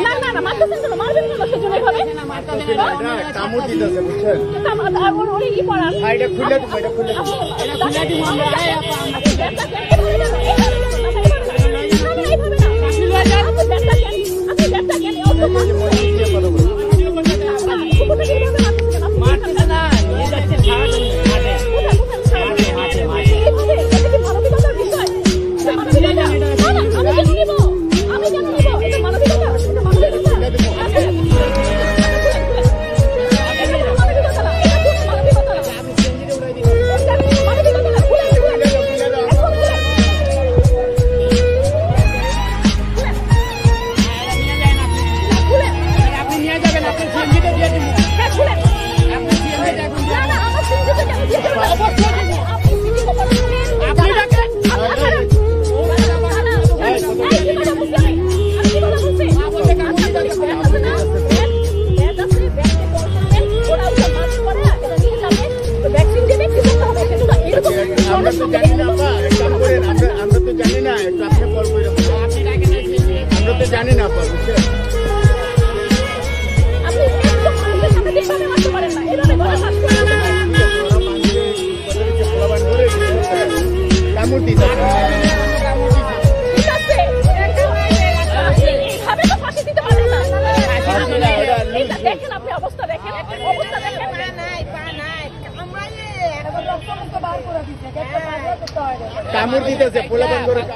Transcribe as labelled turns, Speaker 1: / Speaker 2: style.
Speaker 1: না না না মারতেছেন কেন? মারবেন কেন? সেজন্য এভাবে
Speaker 2: কামড় দিতেছে বুঝছেন?
Speaker 1: ই পড়ান
Speaker 2: এটা খুলে দিব, এটা খুলে দিব। আমরা তো জানি না, আমরা তো জানি না, একটু আপনি কল করে আমরা তো জানি না বুঝছেন? কামড় দিতে
Speaker 1: দেখেন আপনি অবস্থা দেখেন, অবস্থা দেখেন।
Speaker 2: কামড় দিতেছে পোলা বন্ধ করে।